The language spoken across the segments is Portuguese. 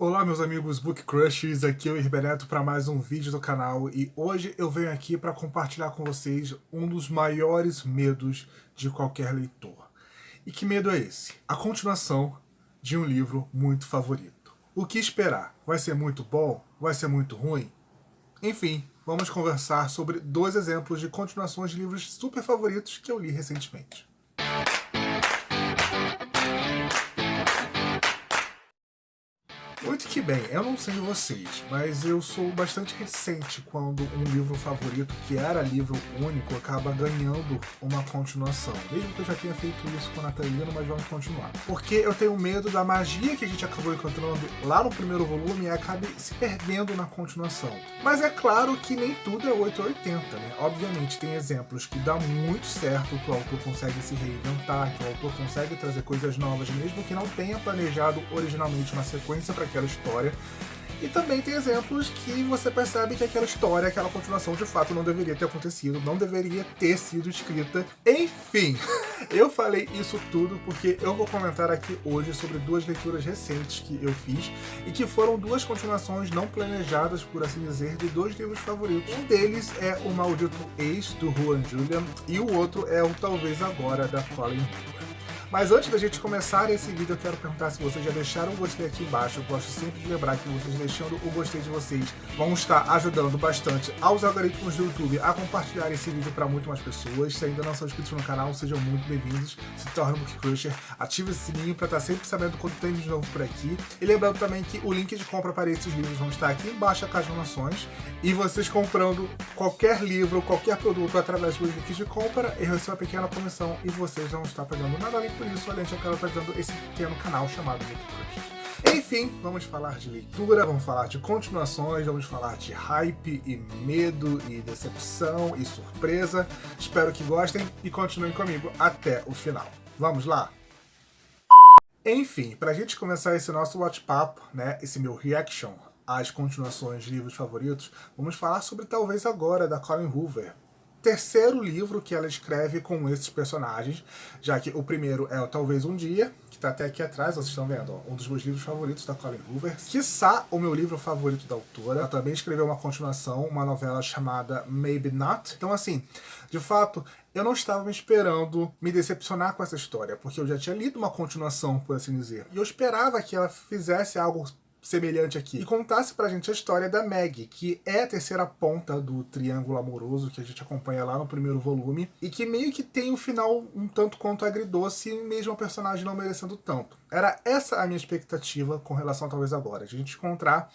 Olá meus amigos Book Crushers, aqui é o Herbeneto para mais um vídeo do canal e hoje eu venho aqui para compartilhar com vocês um dos maiores medos de qualquer leitor. E que medo é esse? A continuação de um livro muito favorito. O que esperar? Vai ser muito bom? Vai ser muito ruim? Enfim, vamos conversar sobre dois exemplos de continuações de livros super favoritos que eu li recentemente. Muito que bem, eu não sei vocês, mas eu sou bastante recente quando um livro favorito, que era livro único, acaba ganhando uma continuação. Mesmo que eu já tenha feito isso com a Natalina, mas vamos continuar. Porque eu tenho medo da magia que a gente acabou encontrando lá no primeiro volume e acabe se perdendo na continuação. Mas é claro que nem tudo é 880, né? Obviamente tem exemplos que dá muito certo, que o autor consegue se reinventar, que o autor consegue trazer coisas novas, mesmo que não tenha planejado originalmente uma sequência para aquela história. E também tem exemplos que você percebe que aquela história, aquela continuação de fato não deveria ter acontecido, não deveria ter sido escrita. Enfim, eu falei isso tudo porque eu vou comentar aqui hoje sobre duas leituras recentes que eu fiz e que foram duas continuações não planejadas, por assim dizer, de dois livros favoritos. Um deles é O Maldito Ex, do Juan Julián, e o outro é o Talvez Agora, da Colleen Hoover. Mas antes da gente começar esse vídeo, eu quero perguntar se vocês já deixaram o gostei aqui embaixo. Eu gosto sempre de lembrar que vocês deixando o gostei de vocês vão estar ajudando bastante aos algoritmos do YouTube a compartilhar esse vídeo para muito mais pessoas. Se ainda não são inscritos no canal, sejam muito bem-vindos. Se torne um Book Crusher, ative esse sininho para estar sempre sabendo quando tem vídeo novo por aqui. E lembrando também que o link de compra para esses livros vão estar aqui embaixo, a donações. E vocês comprando qualquer livro, qualquer produto através dos links de compra, eu recebo uma pequena comissão e vocês não estão pagando nada além por isso, além de eu quero estar dando esse pequeno canal chamado Book Crush. Enfim, vamos falar de leitura, vamos falar de continuações, vamos falar de hype e medo e decepção e surpresa. Espero que gostem e continuem comigo até o final. Vamos lá? Enfim, pra gente começar esse nosso bate-papo, né, esse meu reaction às continuações de livros favoritos, vamos falar sobre Talvez Agora, da Colleen Hoover. Terceiro livro que ela escreve com esses personagens, já que o primeiro é o Talvez Um Dia, que tá até aqui atrás, vocês estão vendo, ó, um dos meus livros favoritos da Colleen Hoover, quiçá o meu livro favorito da autora. Ela também escreveu uma continuação, uma novela chamada Maybe Not. Então assim, de fato, eu não estava me esperando me decepcionar com essa história, porque eu já tinha lido uma continuação, por assim dizer, e eu esperava que ela fizesse algo semelhante aqui e contasse pra gente a história da Maggie, que é a terceira ponta do triângulo amoroso que a gente acompanha lá no primeiro volume e que meio que tem um final um tanto quanto agridoce, mesmo a personagem não merecendo tanto. Era essa a minha expectativa com relação a Talvez Agora, de a gente encontrar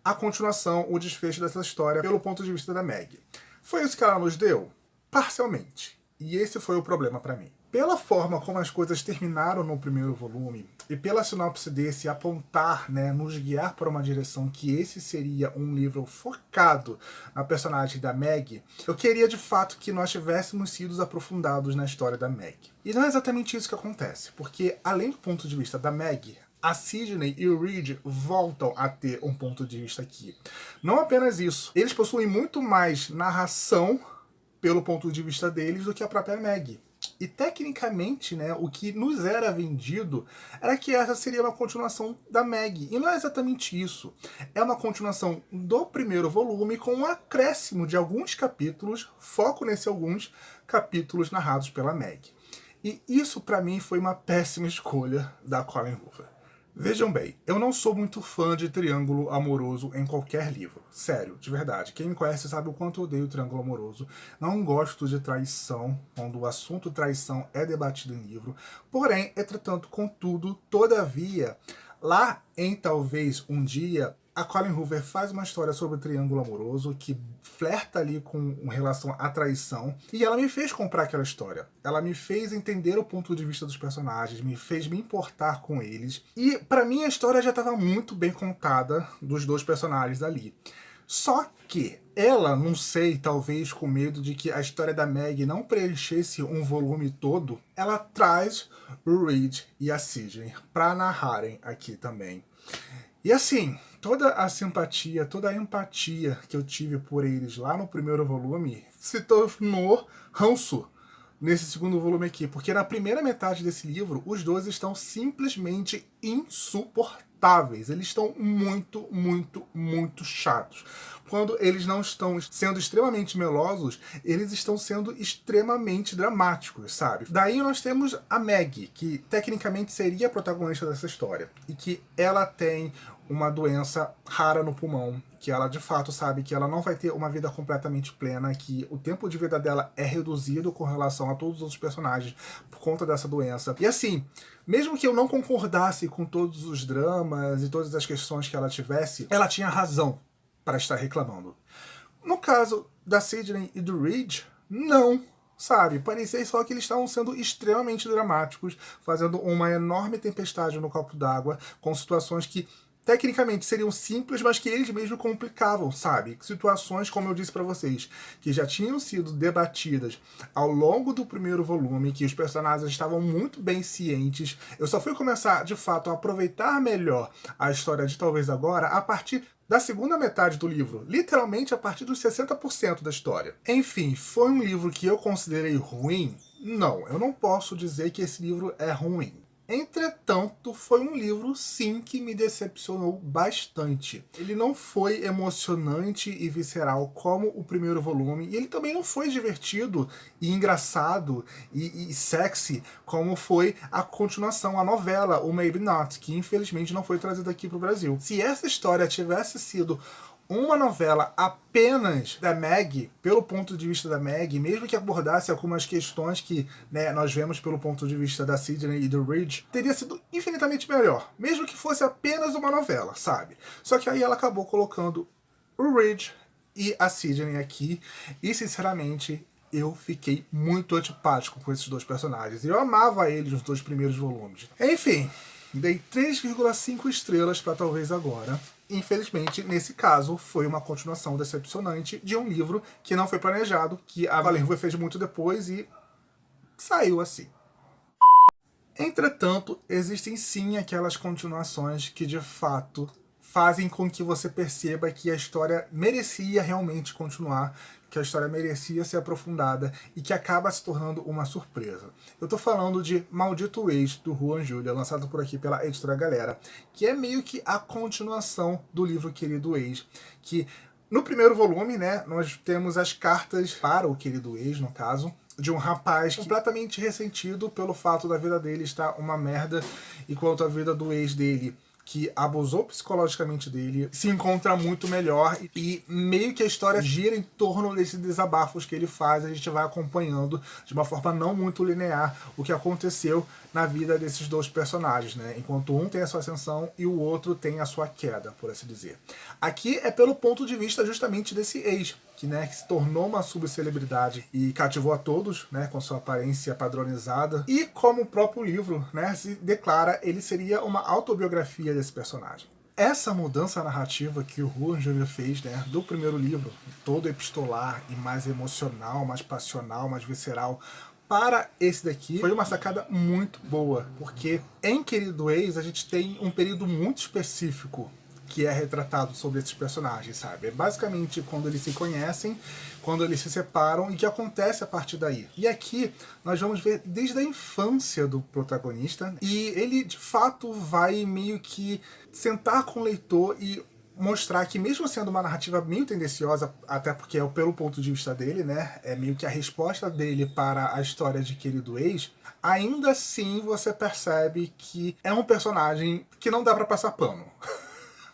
a continuação, o desfecho dessa história pelo ponto de vista da Maggie. Foi isso que ela nos deu? Parcialmente. E esse foi o problema pra mim. Pela forma como as coisas terminaram no primeiro volume, e pela sinopse desse apontar, né, nos guiar para uma direção que esse seria um livro focado na personagem da Maggie, eu queria de fato que nós tivéssemos sido aprofundados na história da Maggie. E não é exatamente isso que acontece, porque além do ponto de vista da Maggie, a Sidney e o Reed voltam a ter um ponto de vista aqui. Não apenas isso, eles possuem muito mais narração pelo ponto de vista deles do que a própria Maggie. E tecnicamente, né, o que nos era vendido era que essa seria uma continuação da Maggie. E não é exatamente isso. É uma continuação do primeiro volume com um acréscimo de alguns capítulos, foco nesse alguns capítulos narrados pela Maggie. E isso pra mim foi uma péssima escolha da Colleen Hoover. Vejam bem, eu não sou muito fã de triângulo amoroso em qualquer livro. Sério, de verdade. Quem me conhece sabe o quanto eu odeio triângulo amoroso. Não gosto de traição, quando o assunto traição é debatido em livro. Porém, entretanto, contudo, todavia, lá em Talvez Um Dia, a Colleen Hoover faz uma história sobre o triângulo amoroso que flerta ali com relação à traição. E ela me fez comprar aquela história. Ela me fez entender o ponto de vista dos personagens, me fez me importar com eles. E pra mim a história já estava muito bem contada dos dois personagens ali. Só que ela, não sei, talvez com medo de que a história da Maggie não preenchesse um volume todo, ela traz o Reed e a Sidney pra narrarem aqui também. E assim, toda a simpatia, toda a empatia que eu tive por eles lá no primeiro volume se tornou ranço nesse segundo volume aqui, porque na primeira metade desse livro os dois estão simplesmente insuportáveis. insuportáveis, eles estão muito, muito, muito chatos. Quando eles não estão sendo extremamente melosos, eles estão sendo extremamente dramáticos, sabe? Daí nós temos a Maggie, que tecnicamente seria a protagonista dessa história, e que ela tem uma doença rara no pulmão, que ela de fato sabe que ela não vai ter uma vida completamente plena, que o tempo de vida dela é reduzido com relação a todos os outros personagens por conta dessa doença. E assim, mesmo que eu não concordasse com todos os dramas e todas as questões que ela tivesse, ela tinha razão para estar reclamando. No caso da Sidney e do Reed, não. Sabe, parecia só que eles estavam sendo extremamente dramáticos, fazendo uma enorme tempestade no copo d'água, com situações que tecnicamente seriam simples, mas que eles mesmos complicavam, sabe? Situações, como eu disse pra vocês, que já tinham sido debatidas ao longo do primeiro volume, que os personagens estavam muito bem cientes. Eu só fui começar, de fato, a aproveitar melhor a história de Talvez Agora a partir da segunda metade do livro, literalmente a partir dos 60% da história. Enfim, foi um livro que eu considerei ruim? Não, eu não posso dizer que esse livro é ruim. Entretanto, foi um livro, sim, que me decepcionou bastante. Ele não foi emocionante e visceral como o primeiro volume, e ele também não foi divertido e engraçado e sexy como foi a continuação, a novela, o Maybe Not, que infelizmente não foi trazida aqui para o Brasil. Se essa história tivesse sido uma novela apenas da Maggie, pelo ponto de vista da Maggie, mesmo que abordasse algumas questões que, né, nós vemos pelo ponto de vista da Sidney e do Reed, teria sido infinitamente melhor, mesmo que fosse apenas uma novela, sabe? Só que aí ela acabou colocando o Reed e a Sidney aqui, e sinceramente eu fiquei muito antipático com esses dois personagens. Eu amava eles nos dois primeiros volumes. Enfim, dei 3,5 estrelas para Talvez Agora. Infelizmente, nesse caso, foi uma continuação decepcionante de um livro que não foi planejado, que a Valerva fez muito depois e saiu assim. Entretanto, existem sim aquelas continuações que de fato fazem com que você perceba que a história merecia realmente continuar, que a história merecia ser aprofundada e que acaba se tornando uma surpresa. Eu tô falando de Maldito Ex, do Juan Julia, lançado por aqui pela Editora Galera, que é meio que a continuação do livro Querido Ex, que no primeiro volume, né, nós temos as cartas para o Querido Ex, no caso, de um rapaz completamente ressentido pelo fato da vida dele estar uma merda, enquanto a vida do ex dele, que abusou psicologicamente dele, se encontra muito melhor, e meio que a história gira em torno desses desabafos que ele faz. A gente vai acompanhando de uma forma não muito linear o que aconteceu na vida desses dois personagens, né? Enquanto um tem a sua ascensão e o outro tem a sua queda, por assim dizer. Aqui é pelo ponto de vista justamente desse ex, que, né, que se tornou uma subcelebridade e cativou a todos, né, com sua aparência padronizada. E como o próprio livro, né, se declara, ele seria uma autobiografia desse personagem. Essa mudança narrativa que o Juan Julia fez, né, do primeiro livro, todo epistolar e mais emocional, mais passional, mais visceral, para esse daqui, foi uma sacada muito boa, porque em Querido Ex a gente tem um período muito específico que é retratado sobre esses personagens, sabe? É basicamente quando eles se conhecem, quando eles se separam e o que acontece a partir daí. E aqui nós vamos ver desde a infância do protagonista, e ele de fato vai meio que sentar com o leitor e mostrar que, mesmo sendo uma narrativa meio tendenciosa, até porque é pelo ponto de vista dele, né, é meio que a resposta dele para a história de Querido Ex, ainda assim você percebe que é um personagem que não dá pra passar pano.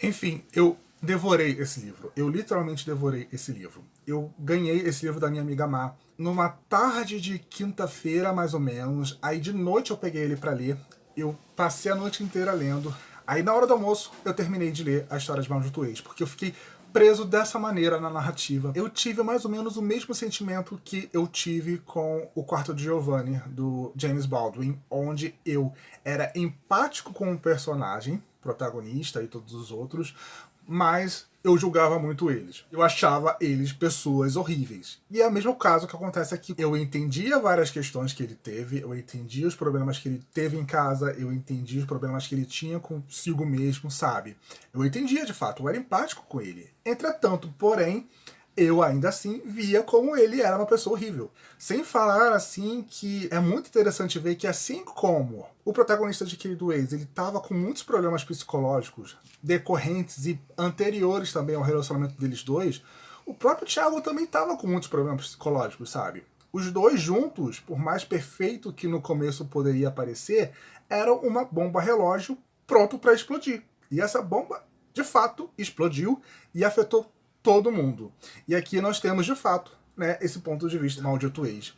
Enfim, eu devorei esse livro. Eu literalmente devorei esse livro. Eu ganhei esse livro da minha amiga Má numa tarde de quinta-feira, mais ou menos. Aí de noite eu peguei ele pra ler. Eu passei a noite inteira lendo. Aí na hora do almoço eu terminei de ler a história de Maldito Ex, porque eu fiquei preso dessa maneira na narrativa. Eu tive mais ou menos o mesmo sentimento que eu tive com O Quarto de Giovanni, do James Baldwin, onde eu era empático com o personagem protagonista e todos os outros, mas eu julgava muito eles. Eu achava eles pessoas horríveis. E é o mesmo caso que acontece aqui. Eu entendia várias questões que ele teve, eu entendia os problemas que ele teve em casa, eu entendia os problemas que ele tinha consigo mesmo, sabe? Eu entendia de fato, eu era empático com ele. Entretanto, porém, eu ainda assim via como ele era uma pessoa horrível. Sem falar assim que é muito interessante ver que assim como o protagonista de Querido Ex, ele tava com muitos problemas psicológicos decorrentes e anteriores também ao relacionamento deles dois, o próprio Thiago também tava com muitos problemas psicológicos, sabe? Os dois juntos, por mais perfeito que no começo poderia parecer, eram uma bomba relógio pronto para explodir. E essa bomba, de fato, explodiu e afetou todo mundo. E aqui nós temos, de fato, né, esse ponto de vista maldito ex.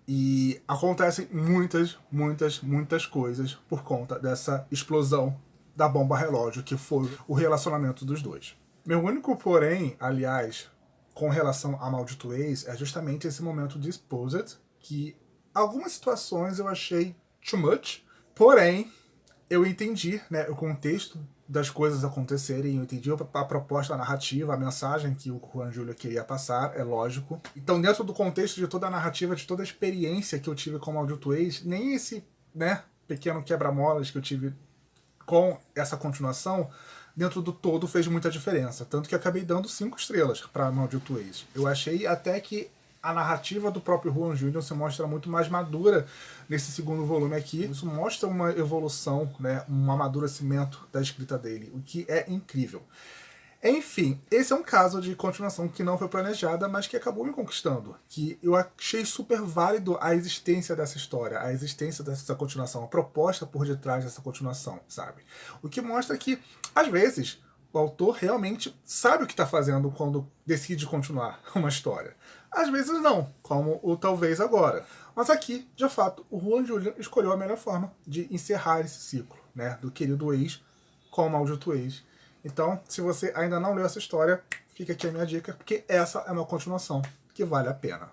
E acontecem muitas coisas por conta dessa explosão da bomba relógio, que foi o relacionamento dos dois. Meu único porém, aliás, com relação a maldito ex, é justamente esse momento de Exposed, que algumas situações eu achei too much, porém, eu entendi, né, o contexto das coisas acontecerem, eu entendi a proposta narrativa, a mensagem que o Juan Julia queria passar, é lógico. Então, dentro do contexto de toda a narrativa, de toda a experiência que eu tive com o Maldito Ex, nem esse, né, pequeno quebra-molas que eu tive com essa continuação, dentro do todo fez muita diferença. Tanto que eu acabei dando 5 estrelas para Maldito Ex. Eu achei até que a narrativa do próprio Juan Julian se mostra muito mais madura nesse segundo volume aqui. Isso mostra uma evolução, né, um amadurecimento da escrita dele, o que é incrível. Enfim, esse é um caso de continuação que não foi planejada, mas que acabou me conquistando. Que eu achei super válido a existência dessa história, a existência dessa continuação, a proposta por detrás dessa continuação, sabe? O que mostra que, às vezes, o autor realmente sabe o que está fazendo quando decide continuar uma história. Às vezes não, como o Talvez Agora. Mas aqui, de fato, o Juan Julian escolheu a melhor forma de encerrar esse ciclo, né, do Querido Ex com o Maldito Ex. Então, se você ainda não leu essa história, fica aqui a minha dica, porque essa é uma continuação que vale a pena.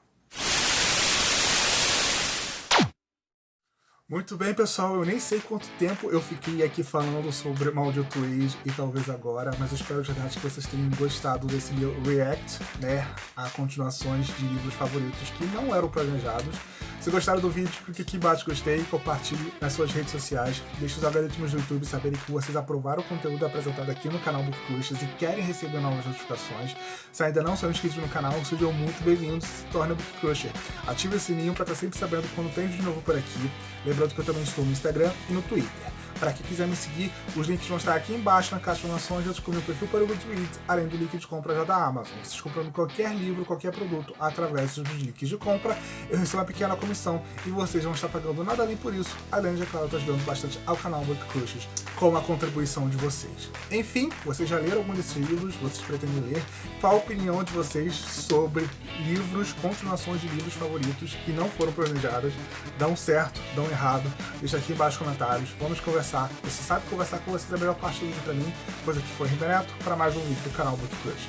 Muito bem, pessoal, eu nem sei quanto tempo eu fiquei aqui falando sobre Maldito Ex e Talvez Agora, mas eu espero de verdade que vocês tenham gostado desse meu react, né, a continuações de livros favoritos que não eram planejados. Se gostaram do vídeo, clique aqui embaixo gostei, compartilhe nas suas redes sociais, deixe os algoritmos do YouTube saberem que vocês aprovaram o conteúdo apresentado aqui no canal Book Crushers e querem receber novas notificações. Se ainda não são inscritos no canal, sejam muito bem-vindos e se tornem Book Crusher. Ative o sininho para estar sempre sabendo quando tem vídeo novo por aqui. Lembrando que eu também estou no Instagram e no Twitter. Para quem quiser me seguir, os links vão estar aqui embaixo na caixa de informações, junto com o meu perfil para o Goodreads, além do link de compra já da Amazon. Vocês comprando qualquer livro, qualquer produto, através dos links de compra, eu recebo uma pequena comissão e vocês vão estar pagando nada além por isso, além de, é claro, estar ajudando bastante ao canal Book Crushers com a contribuição de vocês. Enfim, vocês já leram algum desses livros? Vocês pretendem ler? Qual a opinião de vocês sobre livros, continuações de livros favoritos que não foram planejadas? Dão certo, dão errado? Deixa aqui embaixo nos comentários, vamos conversar. Você sabe conversar com vocês é a melhor parte do vídeo pra mim. Pois aqui foi Ribeneto para mais um vídeo do canal Book Crushers.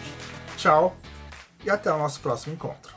Tchau e até o nosso próximo encontro.